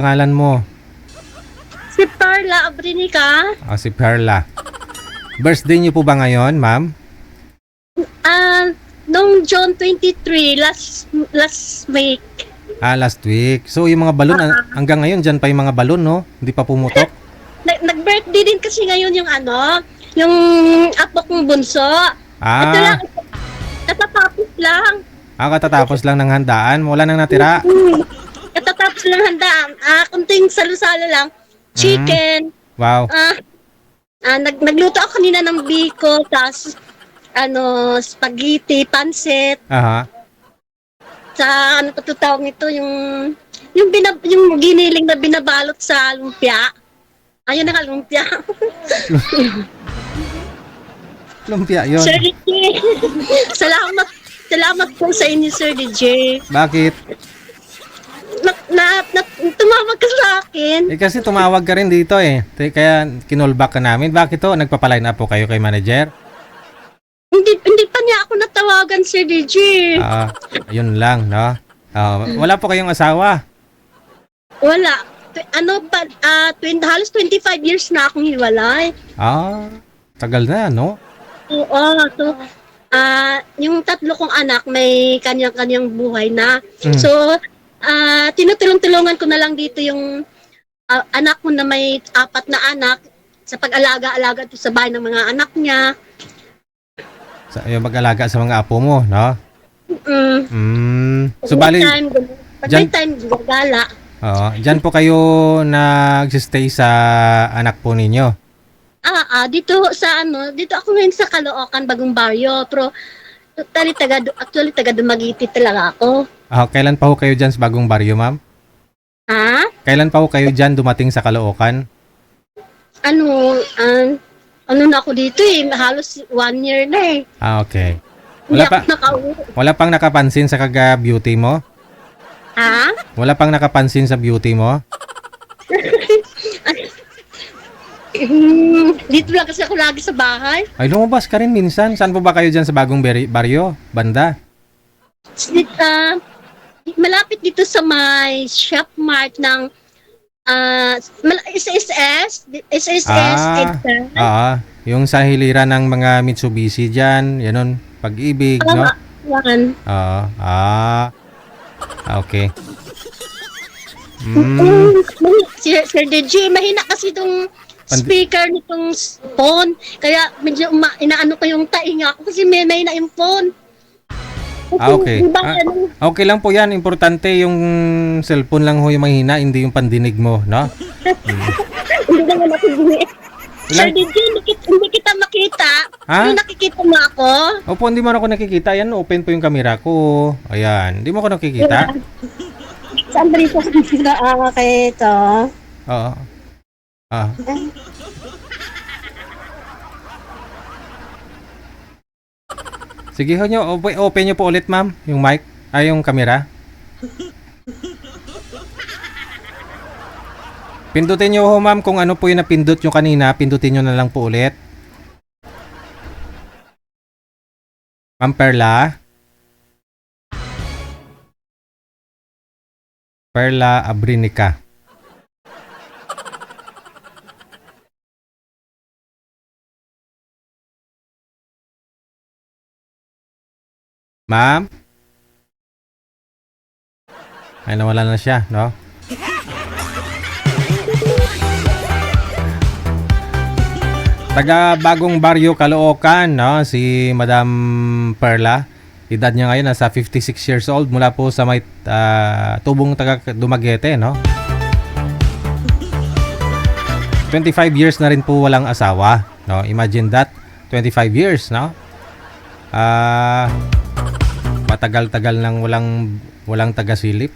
Pangalan mo? Si Perla Abrinica. Si Perla. Birthday niyo po ba ngayon, ma'am? Noong June 23, last week. Last week. So, yung mga balon, hanggang ngayon, dyan pa yung mga balon, no? Hindi pa pumutok? Nag-birthday din kasi ngayon yung yung apo kong bunso. Ito lang, katatapos lang. Katatapos lang ng handaan. Wala nang natira. Katatapos lang handaan. Kunting salo-salo lang. Chicken. Wow. Nagluto ako kanina ng biko, tapos spaghetti, pansit. Aha. Sa pa tawag nito, yung giniling na binabalot sa lumpia. Ayun ang lumpia. Lumpia yun. Sir DJ. Salamat po sa inyo, Sir DJ. Bakit? Tumawag ka sa akin. Kasi tumawag ka rin dito eh. Kaya kinolback ka namin. Bakit to? Nagpapaline up po kayo kay manager? Hindi pa niya ako natawagan, Sir DJ. Yun lang, no? Wala po kayong asawa? Wala. Halos 25 years na akong hiwalay. Tagal na, no? Oo. So, yung tatlo kong anak may kanyang-kanyang buhay na. So, tinutulong-tulungan ko na lang dito yung anak ko na may 4 na anak sa pag-alaga-alaga sa bahay ng mga anak niya. Yung mag-alaga sa mga apo mo, no? So, bali... Pag time, gagala. Diyan po kayo nag-stay sa anak po ninyo? Dito ako ngayon sa Caloocan, Bagong Baryo. Pero, actually, taga Dumaguete talaga ako. Kailan pa ho kayo dyan sa Bagong Baryo, ma'am? Kailan pa ho kayo dyan dumating sa Caloocan? Na ako dito eh, halos 1 year na eh. Okay. Hindi ako nakauwi. Wala pang nakapansin sa beauty mo? Wala pang nakapansin sa beauty mo? Dito lang kasi ako lagi sa bahay. Ay, lumabas ka rin minsan. Saan po ba kayo dyan sa Bagong Baryo? Banda? Malapit dito sa may shop mart ng SSS. Yung sa hilira ng mga Mitsubishi dyan, yan Pag-ibig, no? Yan. Okay. Sir DJ, mahina kasi itong speaker nitong phone. Kaya medyo inaano ko yung tainga ko kasi mahina yung phone. Okay. Okay lang po yan. Importante yung cellphone lang ho yung mahina, hindi yung pandinig mo, no? Hindi naman nakikinig. Sir DJ, hindi kita makita. Yung nakikita mo ako? Opo, hindi mo ako nakikita. Yan, open po yung camera ko. Ayan, hindi mo ako nakikita. Saan ba rito? Okay, ito. Oo. Sige ho nyo, open nyo po ulit ma'am, yung mic, yung camera. Pindutin nyo ho ma'am kung ano po yung napindot nyo kanina, pindutin nyo na lang po ulit. Ma'am Perla. Perla Abrinica. Ma'am? Ay, nawala na siya, no? Taga Bagong Baryo, Caloocan, no? Si Madam Perla. Edad niya ngayon nasa 56 years old mula po sa may tubong taga Dumaguete, no? 25 years na rin po walang asawa, no? Imagine that, 25 years, no? Matagal-tagal nang walang tagasilip.